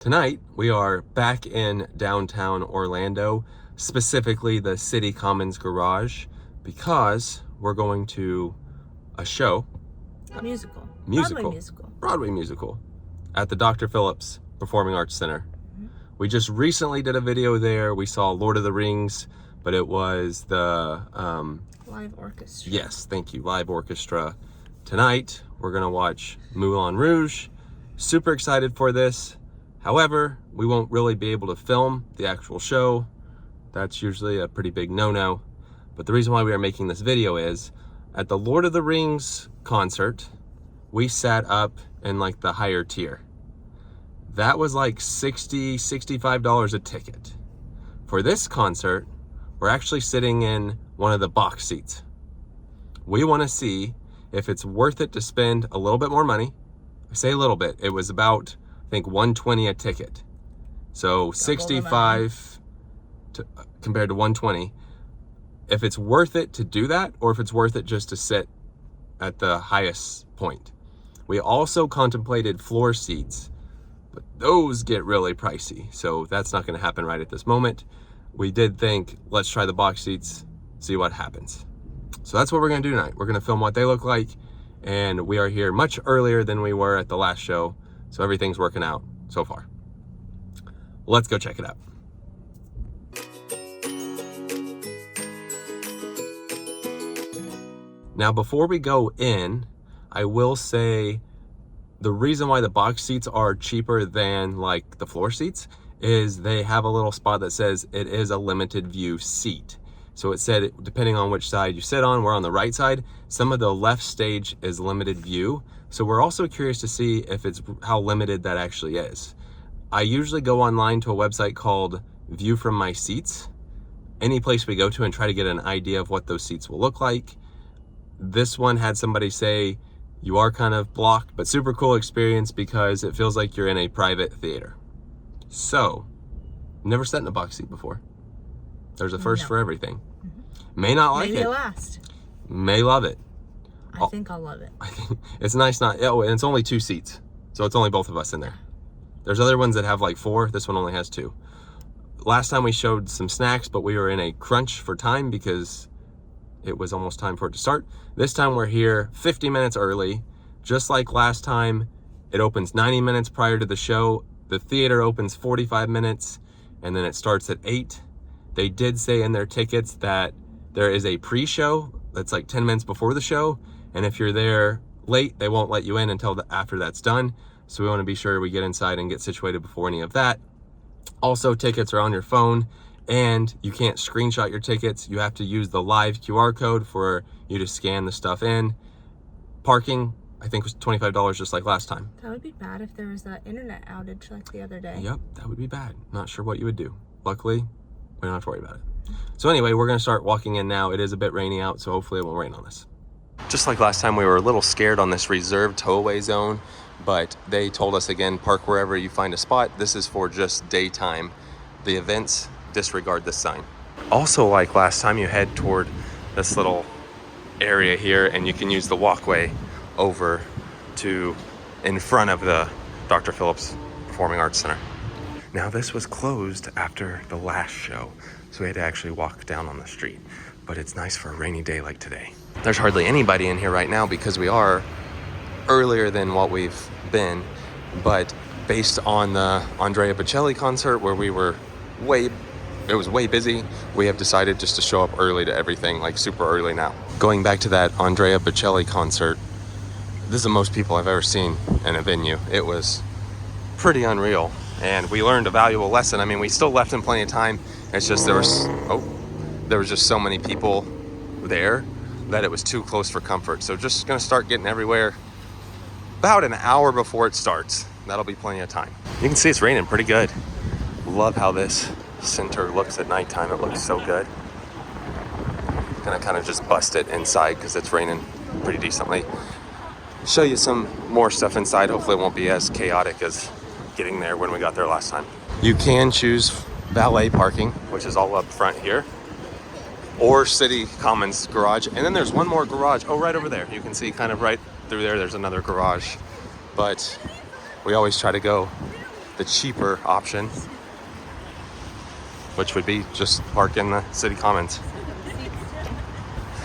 Tonight, we are back in downtown Orlando, specifically the City Commons Garage, because we're going to a show. A musical. Broadway musical at the Dr. Phillips Performing Arts Center. Mm-hmm. We just recently did a video there. We saw Lord of the Rings, but it was the... live orchestra. Yes, thank you, live orchestra. Tonight, we're going to watch Moulin Rouge. Super excited for this. However, we won't really be able to film the actual show. That's usually a pretty big no-no. But the reason why we are making this video is, at the Lord of the Rings concert, we sat up in like the higher tier. That was like $60, $65 a ticket. For this concert, we're actually sitting in one of the box seats. We want to see if it's worth it to spend a little bit more money. I say a little bit. It was about, I think, $120 a ticket. So 65 compared to 120. If it's worth it to do that, or if it's worth it just to sit at the highest point. We also contemplated floor seats, but those get really pricey. So that's not going to happen right at this moment. We did think, let's try the box seats, see what happens. So that's what we're going to do tonight. We're going to film what they look like. And we are here much earlier than we were at the last show. So everything's working out so far. Let's go check it out. Now, before we go in, I will say the reason why the box seats are cheaper than like the floor seats is they have a little spot that says it is a limited view seat. So it said, depending on which side you sit on, we're on the right side. Some of the left stage is limited view. So we're also curious to see if it's how limited that actually is. I usually go online to a website called View From My Seats, any place we go to, and try to get an idea of what those seats will look like. This one had somebody say, you are kind of blocked, but super cool experience because it feels like you're in a private theater. So, never sat in a box seat before. There's a first for everything. Mm-hmm. May not like it. Maybe the last. May love it. I think I'll love it. I think it's nice not, oh, and it's only 2 seats. So it's only both of us in there. There's other ones that have like 4. This one only has 2. Last time we showed some snacks, but we were in a crunch for time because it was almost time for it to start. This time we're here 50 minutes early. Just like last time, it opens 90 minutes prior to the show. The theater opens 45 minutes and then it starts at 8. They did say in their tickets that there is a pre-show that's like 10 minutes before the show. And if you're there late, they won't let you in until after that's done. So we want to be sure we get inside and get situated before any of that. Also, tickets are on your phone and you can't screenshot your tickets. You have to use the live QR code for you to scan the stuff in. Parking, I think, was $25 just like last time. That would be bad if there was that internet outage like the other day. Yep, that would be bad. Not sure what you would do. Luckily, we don't have to worry about it. So anyway, we're going to start walking in now. It is a bit rainy out, so hopefully it won't rain on us. Just like last time, we were a little scared on this reserved towaway zone, but they told us again, park wherever you find a spot. This is for just daytime. The events, disregard this sign. Also, like last time, you head toward this little area here and you can use the walkway over to in front of the Dr. Phillips Performing Arts Center. Now, this was closed after the last show, so we had to actually walk down on the street, but it's nice for a rainy day like today. There's hardly anybody in here right now because we are earlier than what we've been, but based on the Andrea Bocelli concert where we were it was way busy, we have decided just to show up early to everything, like super early now. Going back to that Andrea Bocelli concert, this is the most people I've ever seen in a venue. It was pretty unreal, and we learned a valuable lesson. I mean, we still left in plenty of time. It's just there was just so many people there that it was too close for comfort. So just gonna start getting everywhere about an hour before it starts. That'll be plenty of time. You can see it's raining pretty good. Love how this center looks at nighttime. It looks so good. Gonna kind of just bust it inside because it's raining pretty decently. Show you some more stuff inside. Hopefully it won't be as chaotic as getting there when we got there last time. You can choose valet parking, which is all up front here, or City Commons garage. And then there's one more garage. Oh, right over there. You can see kind of right through there, there's another garage. But we always try to go the cheaper option, which would be just park in the city commons.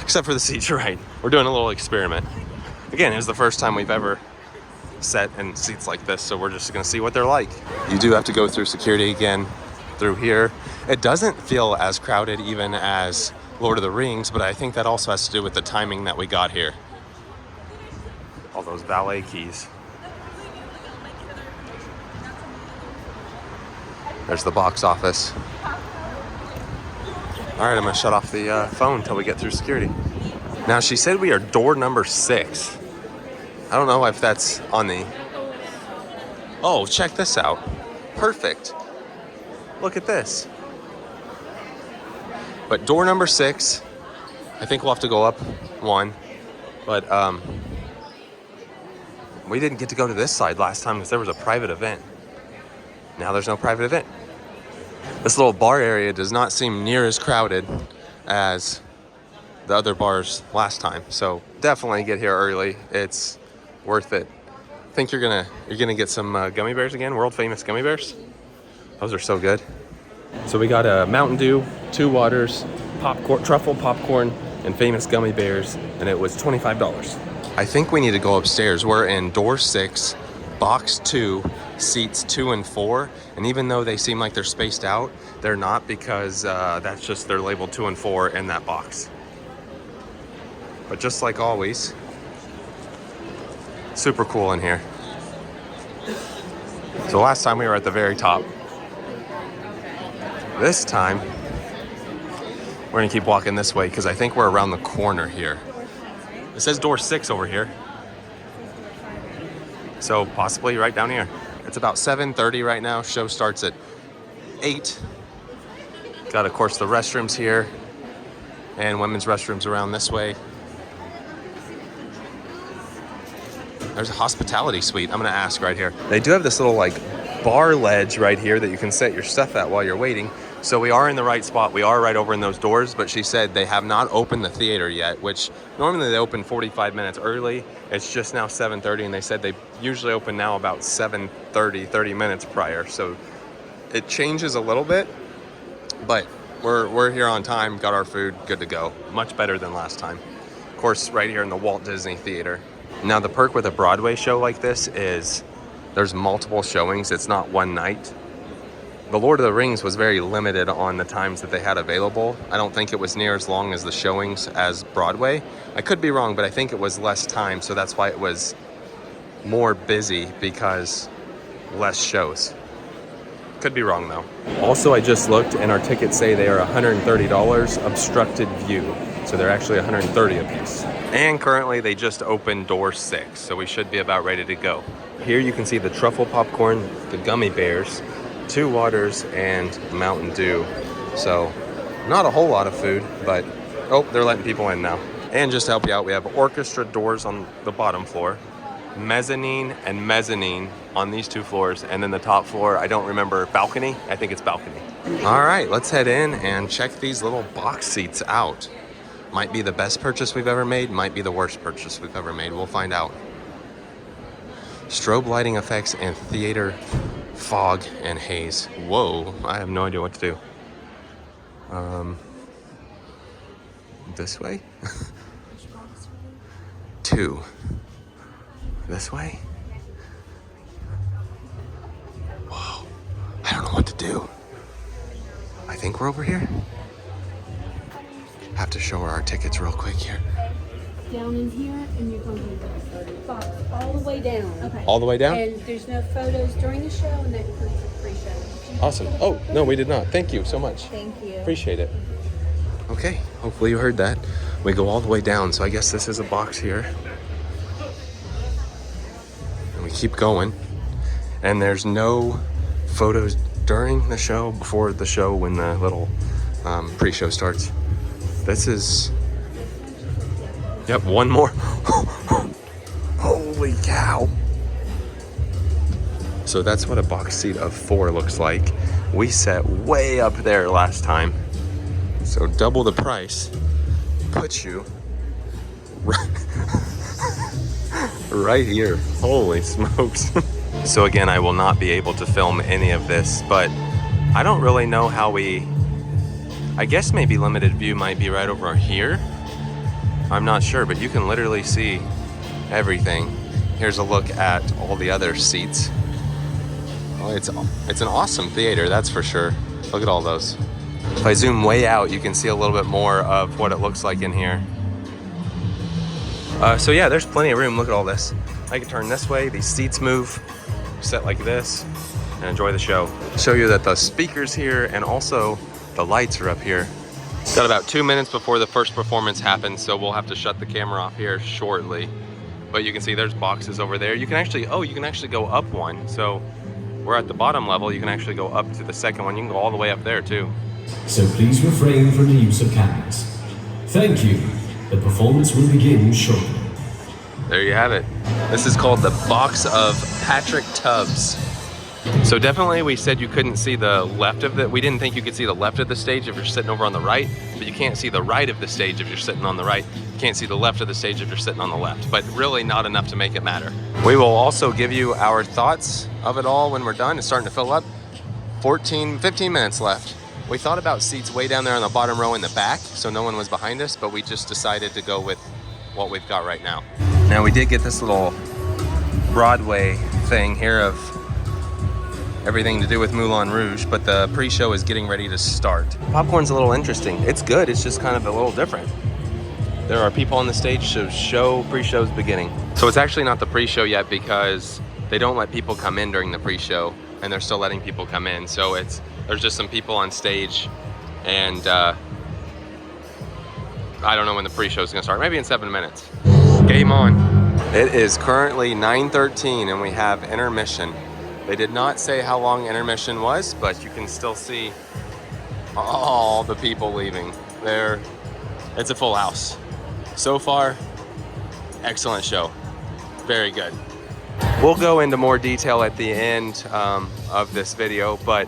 Except for the seats, you're right. We're doing a little experiment. Again, it was the first time we've ever sat in seats like this, so we're just gonna see what they're like. You do have to go through security again through here. It doesn't feel as crowded even as Lord of the Rings, but I think that also has to do with the timing that we got here. All those valet keys. There's the box office. All right, I'm gonna shut off the phone until we get through security. Now, she said we are door number 6. I don't know if that's on the... Oh, check this out. Perfect. Look at this. But door number 6, I think we'll have to go up 1. But we didn't get to go to this side last time because there was a private event. Now there's no private event. This little bar area does not seem near as crowded as the other bars last time. So definitely get here early. It's worth it. I think you're gonna get some gummy bears again, world famous gummy bears. Those are so good. So we got a Mountain Dew, 2 waters, popcorn, truffle popcorn, and famous gummy bears, and it was $25. I think we need to go upstairs. We're in door 6, box 2, seats 2 and 4, and even though they seem like they're spaced out, they're not, because that's just, they're labeled 2 and 4 in that box. But just like always, super cool in here. So last time we were at the very top. This time, we're gonna keep walking this way because I think we're around the corner here. It says door 6 over here. So possibly right down here. It's about 7:30 right now. Show starts at 8. Got, of course, the restrooms here and women's restrooms around this way. There's a hospitality suite. I'm gonna ask right here. They do have this little like bar ledge right here that you can set your stuff at while you're waiting. So we are in the right spot. We are right over in those doors, but she said they have not opened the theater yet, which normally they open 45 minutes early. It's just now 7:30, and they said they usually open now about 7:30, 30 minutes prior. So it changes a little bit, but we're here on time, got our food, good to go. Much better than last time. Of course, right here in the Walt Disney Theater. Now, the perk with a Broadway show like this is there's multiple showings. It's not one night. The Lord of the Rings was very limited on the times that they had available. I don't think it was near as long as the showings as Broadway. I could be wrong, but I think it was less time, so that's why it was more busy, because less shows. Could be wrong though. Also, I just looked and our tickets say they are $130 obstructed view. So they're actually $130 a piece. And currently they just opened door 6, so we should be about ready to go. Here you can see the truffle popcorn, the gummy bears, 2 waters, and Mountain Dew. So not a whole lot of food, but oh, they're letting people in now. And just to help you out, we have orchestra doors on the bottom floor, mezzanine and mezzanine on these 2 floors, and then the top floor, I don't remember, balcony? I think it's balcony. All right, let's head in and check these little box seats out. Might be the best purchase we've ever made, might be the worst purchase we've ever made. We'll find out. Strobe lighting effects and theater fog and haze. Whoa, I have no idea what to do. This way? 2. This way? Whoa, I don't know what to do. I think we're over here. Have to show her our tickets real quick here. Down in here, and you're going to box all the way down. Okay. All the way down? And there's no photos during the show, and that includes the pre-show. Awesome. Oh, no, we did not. Thank you so much. Thank you. Appreciate it. Okay, hopefully you heard that. We go all the way down, so I guess this is a box here. And we keep going. And there's no photos during the show, before the show, when the little pre-show starts. This is... Yep, one more. Holy cow. So that's what a box seat of 4 looks like. We sat way up there last time. So double the price puts you right here. Holy smokes. So again, I will not be able to film any of this, but I don't really know how I guess maybe limited view might be right over here. I'm not sure, but you can literally see everything. Here's a look at all the other seats. Well, it's an awesome theater, that's for sure. Look at all those. If I zoom way out, you can see a little bit more of what it looks like in here. So yeah, there's plenty of room. Look at all this. I can turn this way, these seats move, sit like this, and enjoy the show. Show you that the speakers here and also the lights are up here. Got about 2 minutes before the first performance happens, so we'll have to shut the camera off here shortly. But you can see there's boxes over there. You can actually, you can actually go up one. So we're at the bottom level. You can actually go up to the second one. You can go all the way up there too. So please refrain from the use of cameras. Thank you. The performance will begin shortly. There you have it. This is called the Box of Patrick Tubbs. So definitely we said you couldn't see the left of we didn't think you could see the left of the stage if you're sitting over on the right, but you can't see the right of the stage if you're sitting on the right. You can't see the left of the stage if you're sitting on the left, but really not enough to make it matter. We will also give you our thoughts of it all when we're done. It's starting to fill up. 15 minutes left. We thought about seats way down there on the bottom row in the back, so no one was behind us, but we just decided to go with what we've got right now. Now we did get this little Broadway thing here of everything to do with Moulin Rouge, but the pre-show is getting ready to start. Popcorn's a little interesting. It's good, it's just kind of a little different. There are people on the stage, so pre-show's beginning. So it's actually not the pre-show yet because they don't let people come in during the pre-show, and they're still letting people come in. So there's just some people on stage, and I don't know when the pre-show is gonna start. Maybe in 7 minutes. Game on. It is currently 9:13 and we have intermission. They did not say how long intermission was, but you can still see all the people leaving. It's a full house. So far, excellent show. Very good. We'll go into more detail at the end of this video, but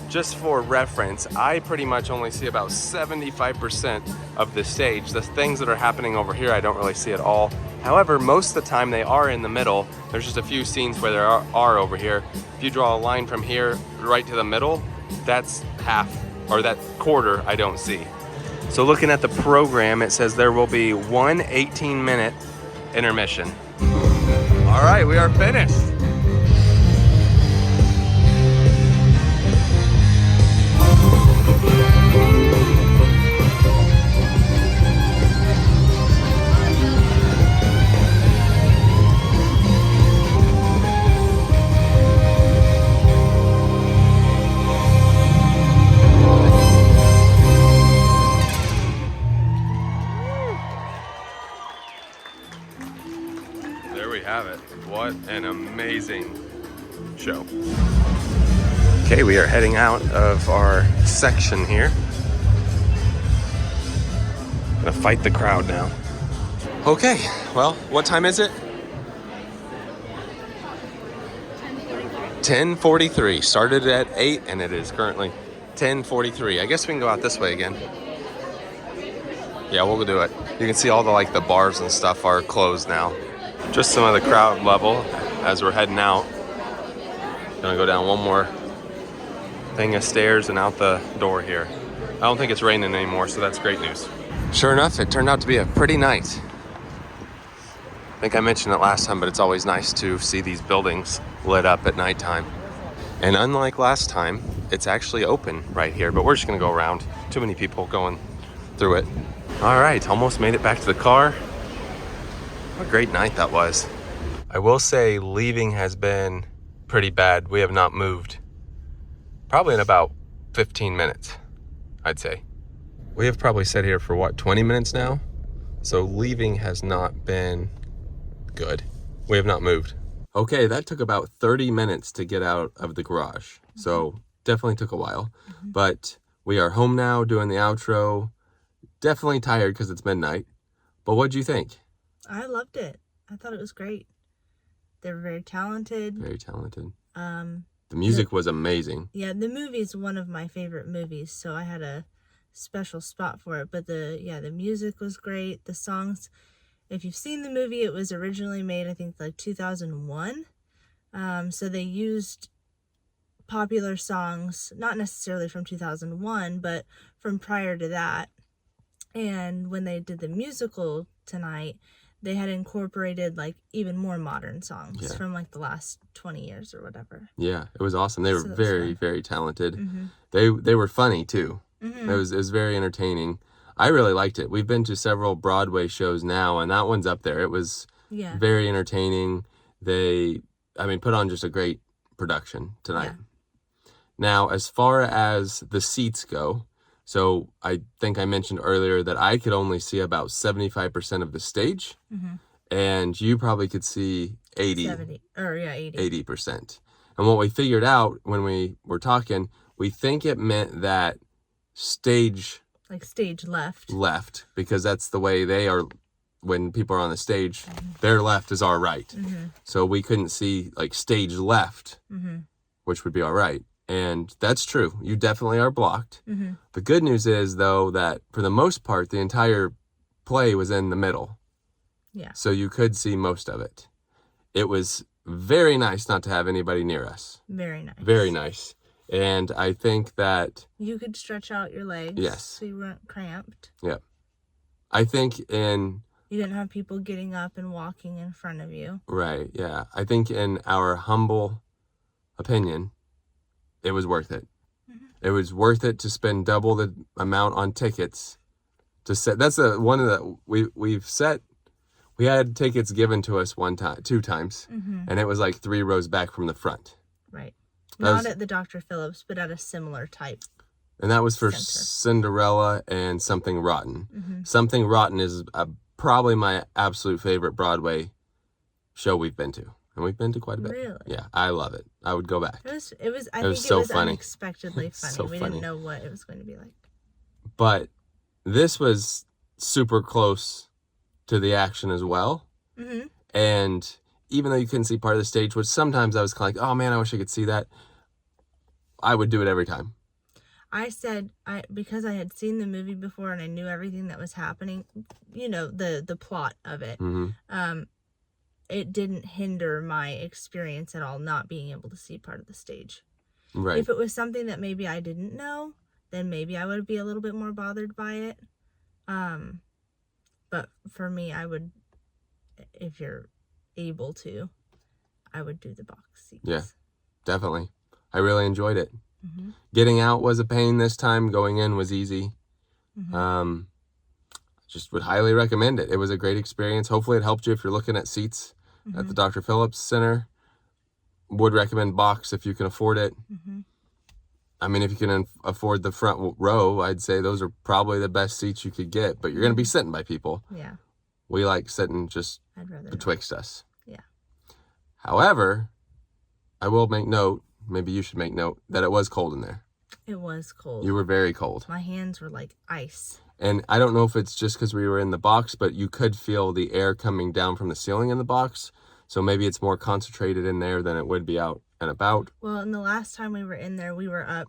just for reference, I pretty much only see about 75% of the stage. The things that are happening over here, I don't really see at all. However, most of the time they are in the middle. There's just a few scenes where there are over here. If you draw a line from here right to the middle, that's half, or that quarter I don't see. So looking at the program, it says there will be one 18-minute intermission. All right, we are finished. There we have it. What an amazing show. Okay, we are heading out of our section here. Gonna fight the crowd now. Okay, well, what time is it? 10:43. Started at 8 and it is currently 10:43. I guess we can go out this way again. Yeah, we'll do it. You can see all the bars and stuff are closed now. Just some of the crowd level as we're heading out. Gonna go down one more thing of stairs and out the door here. I don't think it's raining anymore, so that's great news. Sure enough, it turned out to be a pretty night. I think I mentioned it last time, but it's always nice to see these buildings lit up at nighttime. And unlike last time, it's actually open right here, but we're just gonna go around. Too many people going through it. All right, almost made it back to the car. What a great night that was. I will say leaving has been pretty bad. We have not moved. Probably in about 15 minutes, I'd say. We have probably sat here for what, 20 minutes now? So leaving has not been good. We have not moved. Okay, that took about 30 minutes to get out of the garage. So definitely took a while. But we are home now doing the outro. Definitely tired because it's midnight. But what'd you think? I loved it. I thought it was great. They were very talented. Very talented. The music was amazing. Yeah, the movie is one of my favorite movies, so I had a special spot for it. But the music was great. The songs, if you've seen the movie, it was originally made, I think, 2001. So they used popular songs, not necessarily from 2001, but from prior to that. And when they did the musical tonight, they had incorporated like even more modern songs from like the last 20 years or whatever. Yeah, it was awesome. They were So that was very, fun. very talented. Mm-hmm. They were funny too. Mm-hmm. It was very entertaining. I really liked it. We've been to several Broadway shows now, and that one's up there. It was very entertaining. They, put on just a great production tonight. Yeah. Now, as far as the seats go, so I think I mentioned earlier that I could only see about 75% of the stage, and you probably could see 80%. 80%. And what we figured out when we were talking, we think it meant that stage left, because that's the way they are when people are on the stage. Their left is our right. So we couldn't see like stage left, which would be our right. And that's true. You definitely are blocked. The good news is, though, that for the most part, the entire play was in the middle. Yeah. So you could see most of it. It was very nice not to have anybody near us. Very nice. Very nice. And I think that you could stretch out your legs. Yes. So you weren't cramped. Yeah. I think you didn't have people getting up and walking in front of you. Right, yeah. I think in our humble opinion, it was worth it. It was worth it to spend double the amount on tickets to set. That's one of the we had tickets given to us two times, and it was like 3 rows back from the front. Right. Not at the Dr. Phillips, but at a similar type. And that was for Cinderella and Something Rotten. Something Rotten is probably my absolute favorite Broadway show we've been to. And we've been to quite a bit. Really? Yeah, I love it. I would go back. I think it was funny. Unexpectedly funny. We didn't know what it was going to be like. But this was super close to the action as well. And even though you couldn't see part of the stage, which sometimes I was kind of like, oh man, I wish I could see that, I would do it every time. I said, because I had seen the movie before and I knew everything that was happening, the plot of it, it didn't hinder my experience at all, not being able to see part of the stage. Right. If it was something that maybe I didn't know, then maybe I would be a little bit more bothered by it. But for me, I would, if you're able to, I would do the box seats. Yeah, definitely. I really enjoyed it. Getting out was a pain this time. Going in was easy. Just would highly recommend it. It was a great experience. Hopefully it helped you if you're looking at seats at the Dr. Phillips Center. Would recommend box if you can afford it. If you can afford the front row, I'd say those are probably the best seats you could get, but you're going to be sitting by people. Yeah. We like sitting just betwixt us. Yeah. However, I will make note, maybe you should make note, that it was cold in there. It was cold. You were very cold. My hands were like ice. And I don't know if it's just because we were in the box, but you could feel the air coming down from the ceiling in the box. So maybe it's more concentrated in there than it would be out and about. Well, and the last time we were in there, we were up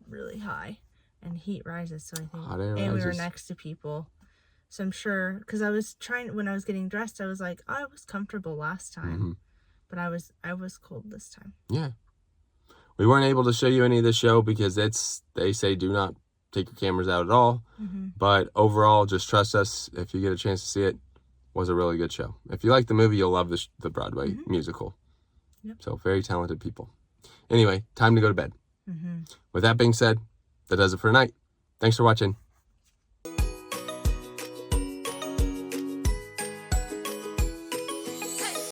really high and heat rises. So I think, Hot air and rises. we were next to people. So I'm sure, because when I was getting dressed, I was like, I was comfortable last time, but I was cold this time. Yeah. We weren't able to show you any of the show because they say do not take your cameras out at all. But overall, just trust us. If you get a chance to see it, was a really good show. If you like the movie, you'll love the Broadway musical. Yep. So very talented people. Anyway, time to go to bed. With that being said, that does it for tonight. Thanks for watching.